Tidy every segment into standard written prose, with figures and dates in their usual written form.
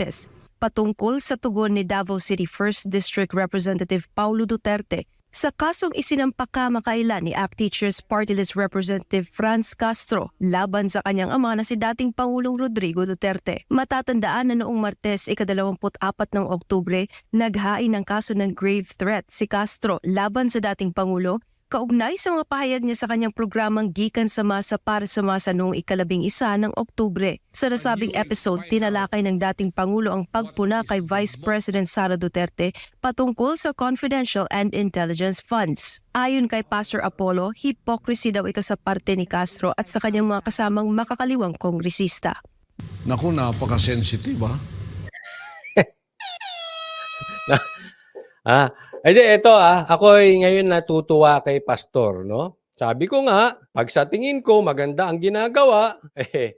Martes patungkol sa tugon ni Davao City 1st District Representative Paulo Duterte sa kasong isinampa kamakailan ni ACT Teachers Party List Representative Franz Castro laban sa kanyang ama na si dating Pangulong Rodrigo Duterte. Matatandaan na noong Martes, ika-24 ng Oktubre, naghain ng kaso ng grave threat si Castro laban sa dating Pangulo kaugnay sa mga pahayag niya sa kanyang programang Gikan sa Masa para sa Masa noong ika-11 ng Oktubre. Sa nasabing episode, tinalakay ng dating Pangulo ang pagpuna kay Vice President Sara Duterte patungkol sa confidential and intelligence funds. Ayon kay Pastor Apollo, hypocrisy daw ito sa parte ni Castro at sa kanyang mga kasamang makakaliwang kongresista. Naku, napaka-sensitive Ako ngayon natutuwa kay Pastor, no? Sabi ko nga, pag sa tingin ko maganda ang ginagawa,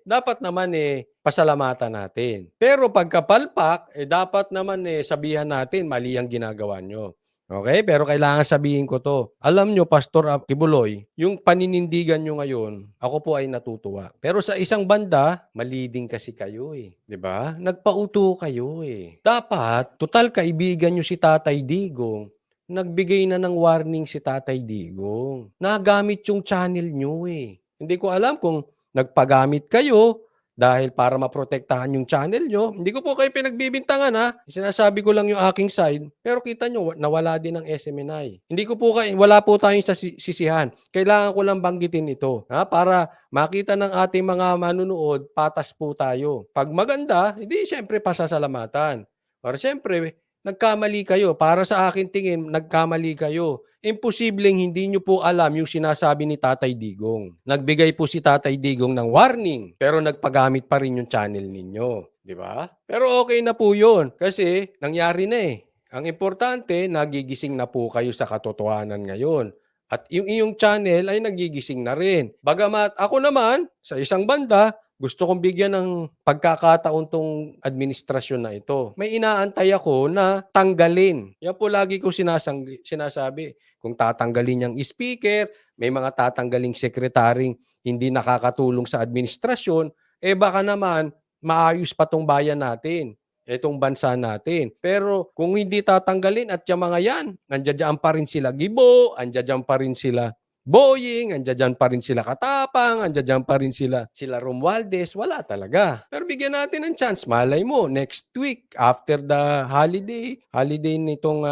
dapat naman pasalamatan natin. Pero pagkapalpak, dapat naman sabihan natin mali ang ginagawa nyo. Okay? Pero kailangan sabihin ko to. Alam nyo, Pastor Kibuloy, yung paninindigan nyo ngayon, ako po ay natutuwa. Pero sa isang banda, mali din kasi kayo Diba? Nagpauto kayo Dapat, total kaibigan nyo si Tatay Digong, nagbigay na ng warning si Tatay Digong. Nagamit yung channel nyo Hindi ko alam kung nagpagamit kayo dahil para maprotektahan yung channel nyo. Hindi ko po kayo pinagbibintangan Sinasabi ko lang yung aking side. Pero kita nyo, nawala din ang SMNI. Hindi ko po wala po tayong sisihan. Kailangan ko lang banggitin ito. Para makita ng ating mga manunood, patas po tayo. Pag maganda, hindi siyempre pasasalamatan. Or siyempre, nagkamali kayo. Para sa akin tingin, nagkamali kayo. Imposibleng hindi nyo po alam yung sinasabi ni Tatay Digong. Nagbigay po si Tatay Digong ng warning, pero nagpagamit pa rin yung channel ninyo. Di ba? Pero okay na po yun, kasi nangyari na Ang importante, nagigising na po kayo sa katotohanan ngayon. At yung iyong channel ay nagigising na rin. Bagamat ako naman, sa isang banda, gusto kong bigyan ng pagkakataon tong administrasyon na ito. May inaantay ako na tanggalin. Yan po lagi ko sinasabi. Kung tatanggalin yung speaker, may mga tatanggaling sekretaring hindi nakakatulong sa administrasyon, baka naman maayos pa tong bayan natin, itong bansa natin. Pero kung hindi tatanggalin at yung mga yan, nandiyan pa rin sila Gibo, andiyan pa rin sila Boying, andiyan pa rin sila Katapang, andiyan pa rin sila Romualdez, wala talaga. Pero bigyan natin ng chance, malay mo, next week, after the holiday nitong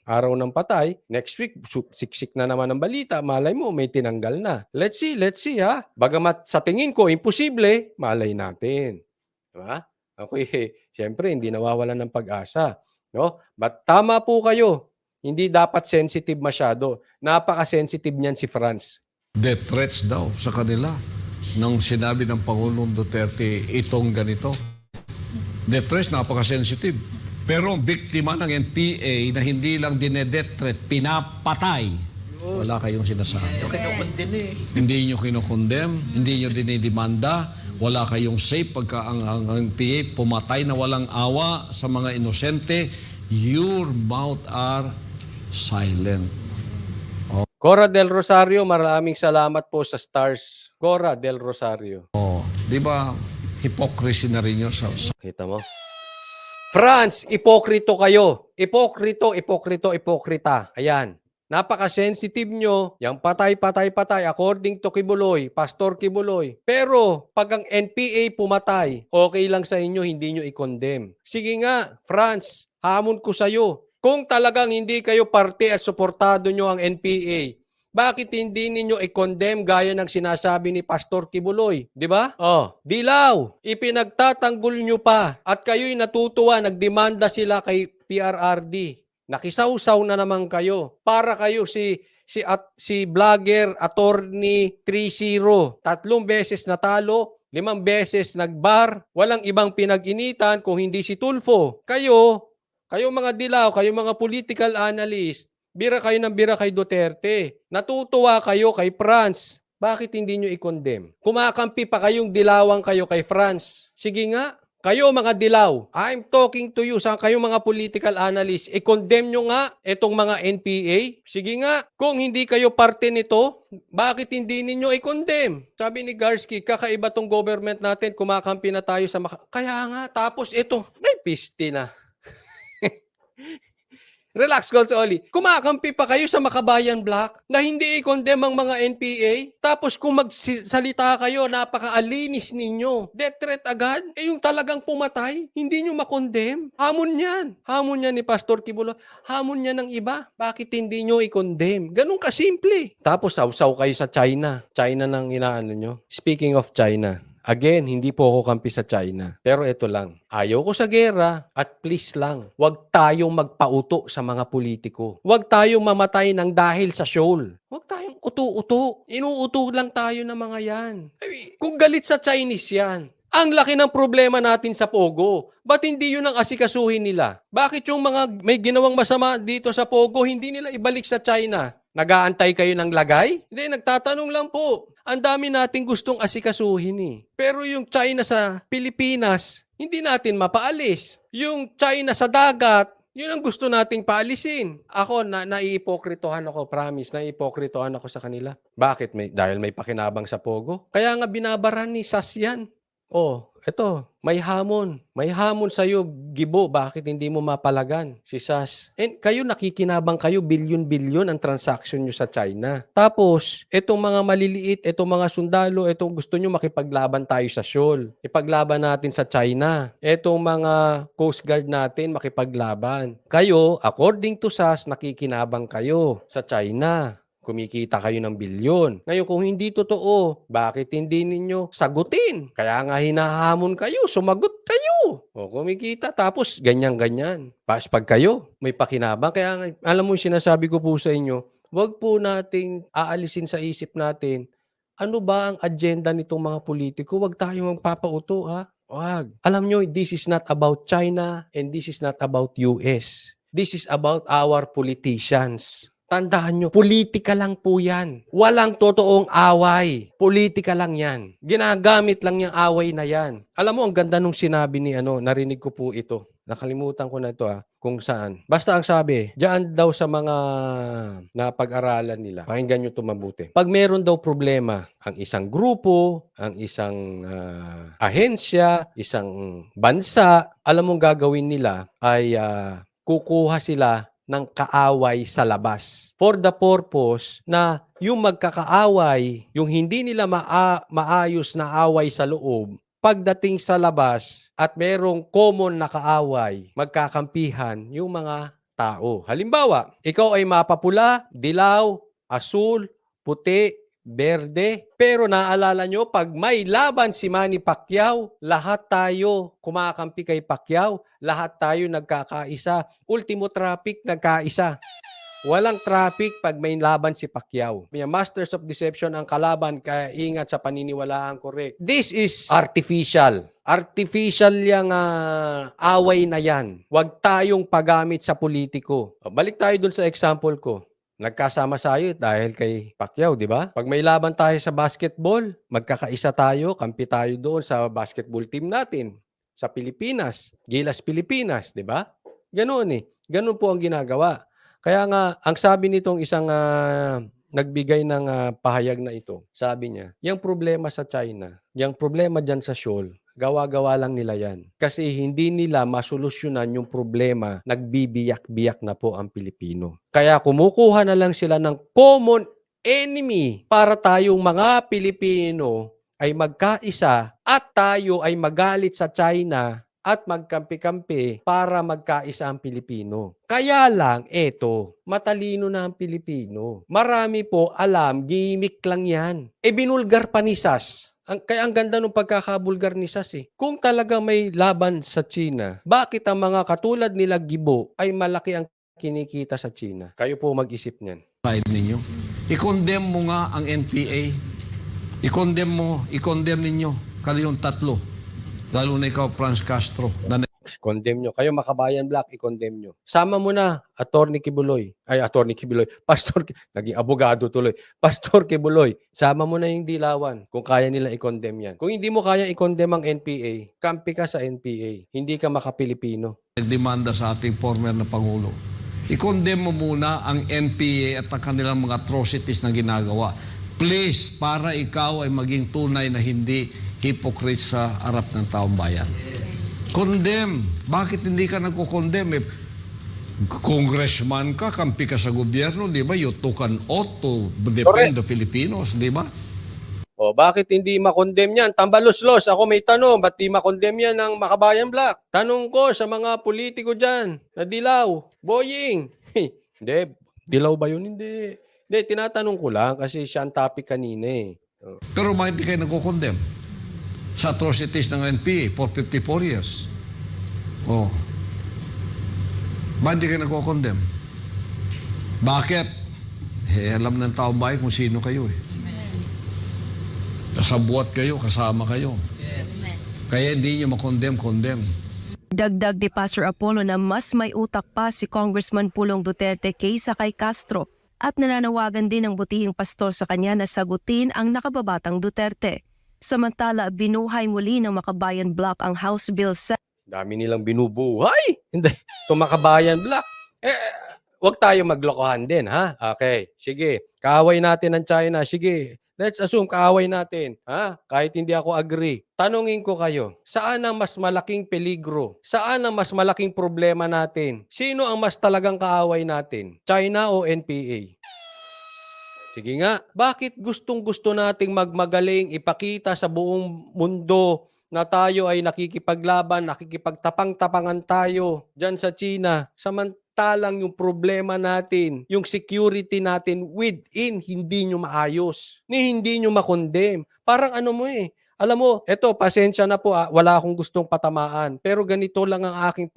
araw ng patay, next week, siksik na naman ang balita, malay mo, may tinanggal na. Let's see Bagamat sa tingin ko, imposible, malay natin. Diba? Okay, siyempre, hindi nawawalan ng pag-asa. No? But tama po kayo. Hindi dapat sensitive masyado. Napaka-sensitive niyan si Franz. Death threats daw sa kanila nung sinabi ng Pangulong Duterte itong ganito. Death threats, napaka-sensitive. Pero ang biktima ng NPA na hindi lang dine-death threat, pinapatay. Wala kayong sinasabi. Hindi nyo kinukondem, hindi nyo dinidemanda, wala kayong safe pagka ang NPA pumatay na walang awa sa mga inosente. Your mouth are silent. Cora Del Rosario, maraming salamat po sa stars. Cora Del Rosario. Di ba hypocrisy na rin yun sa Kita mo? Franz, ipokrito kayo. Ipokrita. Ayan. Napaka-sensitive nyo. Yang patay, according to Kibuloy, Pastor Kibuloy. Pero, pag ang NPA pumatay, okay lang sa inyo, hindi nyo i-condemn. Sige nga, Franz, hamon ko sa'yo. Kung talagang hindi kayo parte at suportado nyo ang NPA, bakit hindi ninyo i-condemn gaya ng sinasabi ni Pastor Kibuloy? Di ba? Dilaw, ipinagtatanggol nyo pa at kayo'y natutuwa, nagdemanda sila kay PRRD. Nakisawsaw na naman kayo. Para kayo si vlogger, attorney 3-0. 3 beses natalo, 5 beses nagbar, walang ibang pinag-initan kung hindi si Tulfo. Kayo mga dilaw, kayo mga political analyst, bira kayo ng bira kay Duterte. Natutuwa kayo kay Franz. Bakit hindi nyo i-condemn? Kumakampi pa kayong dilawang kayo kay Franz. Sige nga, Kayo mga dilaw, I'm talking to you. Sa kayo mga political analysts, i-condemn nyo nga itong mga NPA. Sige nga, kung hindi kayo parte nito, bakit hindi ninyo i-condemn? Sabi ni Garski, kakaiba tong government natin, kumakampi na tayo sa Kaya nga, tapos ito, may piste na. Relax, Gold Oli. Kumakampi pa kayo sa Makabayan Block na hindi i-condemn ang mga NPA. Tapos kung magsalita kayo, napakaalinis ninyo. Death threat agad. Yung talagang pumatay, hindi nyo makondem. Hamon yan. Hamon yan ni Pastor Kibulo. Hamon yan ng iba. Bakit hindi nyo i-condemn? Ganun kasimple. Tapos sausaw kayo sa China. China nang inaano nyo. Speaking of China, again, hindi po ako kampi sa China. Pero ito lang, ayaw ko sa gera at please lang, huwag tayong magpauto sa mga politiko. Huwag tayong mamatay ng dahil sa shoal. Huwag tayong uto-uto. Inuuto lang tayo ng mga yan. Kung galit sa Chinese yan, ang laki ng problema natin sa Pogo. Ba't hindi yun ang asikasuhin nila? Bakit yung mga may ginawang masama dito sa Pogo, hindi nila ibalik sa China? Nag-aantay kayo ng lagay? Hindi, nagtatanong lang po. Ang dami nating gustong asikasuhin eh. Pero yung China sa Pilipinas, hindi natin mapaalis. Yung China sa dagat, yun ang gusto nating paalisin. Ako, naiipokritohan ako, promise, naiipokritohan ako sa kanila. Bakit? Dahil may pakinabang sa Pogo? Kaya nga binabaran ni SAS yan. Oh, eto, may hamon. May hamon sa'yo, Gibo. Bakit hindi mo mapalagan si SAS? And kayo nakikinabang kayo, bilyon-bilyon ang transaction nyo sa China. Tapos, etong mga maliliit, etong mga sundalo, etong gusto nyo makipaglaban tayo sa shoal. Ipaglaban natin sa China. Etong mga Coast Guard natin, makipaglaban. Kayo, according to SAS, nakikinabang kayo sa China. Kumikita kayo ng bilyon. Ngayon, kung hindi totoo, bakit hindi ninyo sagutin? Kaya nga hinahamon kayo, sumagot kayo. O kumikita, tapos ganyan-ganyan. Pag kayo, may pakinabang. Kaya nga, alam mo yung sinasabi ko po sa inyo, wag po nating aalisin sa isip natin, ano ba ang agenda nitong mga politiko? Wag tayong magpapauto, ha? Wag. Alam nyo, this is not about China and this is not about US. This is about our politicians. Tandaan nyo, politika lang po yan. Walang totoong away. Politika lang yan. Ginagamit lang yung away na yan. Alam mo, ang ganda nung sinabi ni narinig ko po ito. Nakalimutan ko na ito kung saan. Basta ang sabi, diyan daw sa mga napag-aralan nila, pakinggan nyo ito mabuti. Pag meron daw problema, ang isang grupo, ang isang ahensya, isang bansa, alam mong gagawin nila ay kukuha sila ng kaaway sa labas. For the purpose na yung magkakaaway, yung hindi nila maayos na away sa loob, pagdating sa labas at merong common na kaaway, magkakampihan yung mga tao. Halimbawa, ikaw ay mapapula, dilaw, asul, puti, berde. Pero naalala nyo, pag may laban si Manny Pacquiao, lahat tayo kumakampi kay Pacquiao, lahat tayo nagkakaisa. Ultimo traffic, nagkaisa. Walang traffic pag may laban si Pacquiao. May masters of deception ang kalaban, kaya ingat sa paniniwalaan correct. This is artificial. Artificial yung away na yan. Huwag tayong paggamit sa politiko. Balik tayo dun sa example ko. Nagkasama tayo dahil kay Pacquiao, di ba? Pag may laban tayo sa basketball, magkakaisa tayo, kampi tayo doon sa basketball team natin sa Pilipinas, Gilas Pilipinas, di ba? Ganoon eh. Ganoon po ang ginagawa. Kaya nga, ang sabi nitong isang nagbigay ng pahayag na ito, sabi niya, yung problema sa China, yung problema dyan sa shoal, gawa-gawa lang nila yan. Kasi hindi nila masolusyonan yung problema, nagbibiyak-biyak na po ang Pilipino. Kaya kumukuha na lang sila ng common enemy para tayong mga Pilipino ay magkaisa at tayo ay magalit sa China at magkampi-kampi para magkaisa ang Pilipino. Kaya lang, eto, matalino na ang Pilipino. Marami po alam, gimmick lang yan. Binulgar pa ni SAS. Kaya ang ganda ng pagkakabulgar ni SAS eh. Kung talaga may laban sa China, bakit ang mga katulad nila Gibo ay malaki ang kinikita sa China? Kayo po mag-isip niyan. Ninyo. I-condemn mo nga ang NPA. I-condemn ninyo. Kayong tatlo. Lalo na ikaw, Franz Castro. condemn nyo. Kayo Makabayan Black, i-condemn nyo. Sama mo na, naging abogado tuloy. Pastor Kibuloy, sama mo na yung Dilawan kung kaya nila i-condemn yan. Kung hindi mo kaya i-condemn ang NPA, kampi ka sa NPA. Hindi ka maka-Pilipino. Nagdemanda sa ating former na Pangulo. I-condemn mo muna ang NPA at ang kanilang mga atrocities na ginagawa. Please, para ikaw ay maging tunay na hindi hypocrite sa harap ng taong bayan. Condemn. Bakit hindi ka nagko-condemn? Congressman ka, kampi ka sa gobyerno, di ba? You took an oath to defend the Filipinos, di ba? O, bakit hindi ma-condemn yan? Tambalos-los, ako may tanong, ba't di ma-condemn yan ng Makabayan Black? Tanong ko sa mga politiko dyan, na Dilaw, Boying. Hindi, Dilaw ba yun? Hindi. Hindi, tinatanong ko lang kasi siya ang topic kanina eh. Pero bakit di kayo nagko-condemn sa atrocities ng NPA for 54 years? Oh. Bakit di kayo nagko-condemn? Bakit? Alam ng taong bayan kung sino kayo eh. Kasabuat kayo, kasama kayo. Kaya hindi nyo makondem. Dagdag ni Pastor Apollo na mas may utak pa si Congressman Pulong Duterte kaysa kay Castro at nananawagan din ng butihing pastor sa kanya na sagutin ang nakababatang Duterte. Samantala, binuhay muli ng Makabayan Black ang House Bill 7. Dami nilang binubuhay. Hindi, ito Makabayan Black. Huwag tayo maglokohan din, ha? Okay, sige. Kaaway natin ang China, sige. Let's assume kaaway natin, ha? Kahit hindi ako agree. Tanungin ko kayo, saan ang mas malaking peligro? Saan ang mas malaking problema natin? Sino ang mas talagang kaaway natin? China o NPA? Sige nga, bakit gustong-gusto nating magmagaling ipakita sa buong mundo na tayo ay nakikipaglaban, nakikipagtapang-tapangan tayo dyan sa China? Samantalang yung problema natin, yung security natin within, hindi nyo maayos. Hindi nyo makondem. Parang ano mo eh. Alam mo, eto, pasensya na po, wala akong gustong patamaan. Pero ganito lang ang aking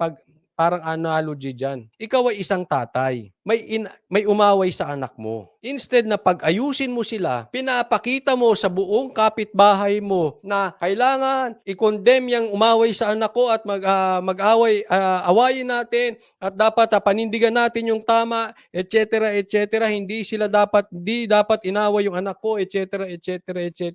parang analogy dyan. Ikaw ay isang tatay. May umaway sa anak mo. Instead na pag-ayusin mo sila, pinapakita mo sa buong kapitbahay mo na kailangan i-condemn yung umaway sa anak ko at awayin natin at dapat panindigan natin yung tama, etc., etc. Hindi dapat inaway yung anak ko, etc., etc., etc.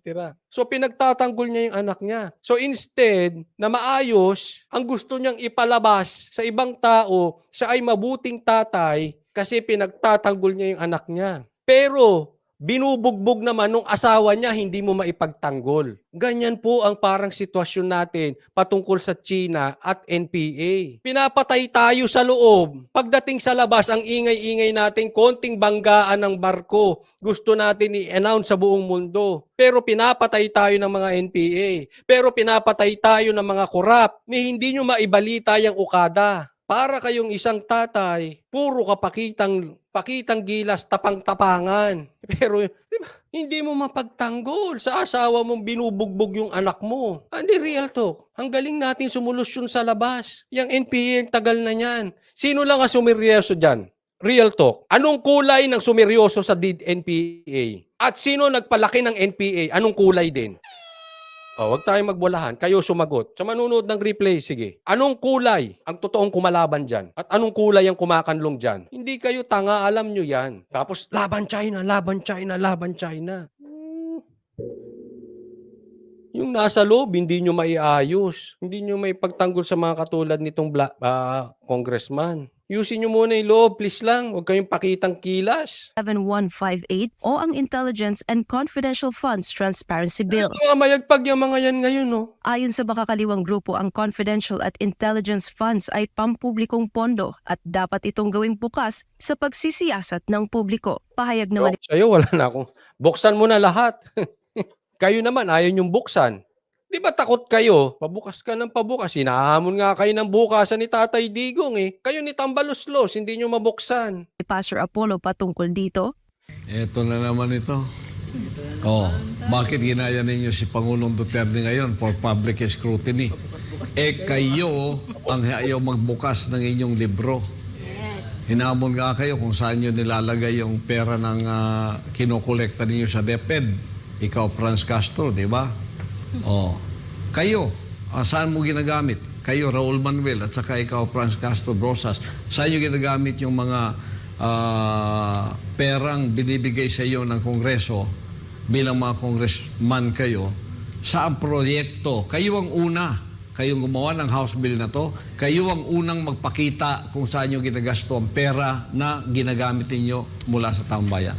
So pinagtatanggol niya yung anak niya. So instead na maayos, ang gusto niyang ipalabas sa ibang tao, siya ay mabuting tatay, kasi pinagtatanggol niya yung anak niya. Pero, binubugbog naman nung asawa niya, hindi mo maipagtanggol. Ganyan po ang parang sitwasyon natin patungkol sa China at NPA. Pinapatay tayo sa loob. Pagdating sa labas, ang ingay-ingay natin, konting banggaan ng barko. Gusto natin i-announce sa buong mundo. Pero pinapatay tayo ng mga NPA. Pero pinapatay tayo ng mga korap. Hindi nyo maibalita yung ukada. Para kayong isang tatay, puro pakitang gilas, tapang-tapangan. Pero hindi mo mapagtanggol sa asawa mong binubugbog yung anak mo. Hindi, real talk. Ang galing natin sumulusyon sa labas. Yung NPA, tagal na yan. Sino lang ang sumiryoso dyan? Real talk. Anong kulay ng sumiryoso sa NPA? At sino nagpalaki ng NPA? Anong kulay din? Wag tayong magbulahan. Kayo sumagot. Sa manunood ng replay, sige. Anong kulay ang totoong kumalaban dyan? At anong kulay ang kumakanlong dyan? Hindi kayo tanga, alam nyo yan. Tapos, laban China, laban China, laban China. Yung nasa loob, hindi nyo maiayos. Hindi nyo may pagtanggol sa mga katulad nitong congressman. Yusin nyo muna yung loob, please lang. Huwag kayong pakitang kilas. 7158 o ang Intelligence and Confidential Funds Transparency Bill. Mga mayagpag yung mga yan ngayon, no? Ayon sa makakaliwang grupo, ang confidential at intelligence funds ay pampublikong pondo at dapat itong gawing bukas sa pagsisiyasat ng publiko. Pahayag naman Sa'yo, wala na akong. Buksan mo na lahat. Kayo naman, ayaw niyong buksan. Di ba takot kayo? Pabukas ka ng pabukas. Hinahamon nga kayo ng bukasan ni Tatay Digong eh. Kayo ni Tambalos-los, hindi niyo mabuksan. ni Pastor Apollo patungkol dito. Ito na naman ito. Bakit ginaya ninyo si Pangulong Duterte ngayon for public scrutiny? Kayo ang ayaw magbukas ng inyong libro. Hinamon nga kayo kung saan nyo nilalagay yung pera ng kinokolekta ninyo sa DepEd. Ikaw, Franz Castro, di ba? Kayo, saan mo ginagamit? kayo Raul Manuel at saka ikaw Franz Castro Brosas, saan nyo ginagamit yung mga perang binibigay sa iyo ng Kongreso bilang mga congressman kayo, saan proyekto? Kayo ang una, kayong gumawa ng House Bill na to, kayo ang unang magpakita kung saan nyo ginagasto ang pera na ginagamit ninyo mula sa taong bayan.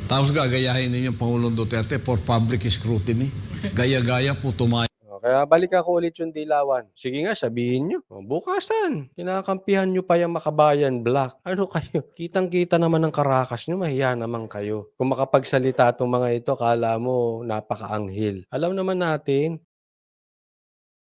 Tapos gagayahin ninyo Pangulong Duterte for public scrutiny. Gaya-gaya po tumayo. Kaya balik ako ulit yung dilawan. Sige nga, sabihin nyo. Bukasan, kinakampihan nyo pa yung Makabayan Black. Ano kayo? Kitang-kita naman ng karakas nyo, mahiya naman kayo. Kung makapagsalita itong mga ito, kala mo napakaanghel. Alam naman natin,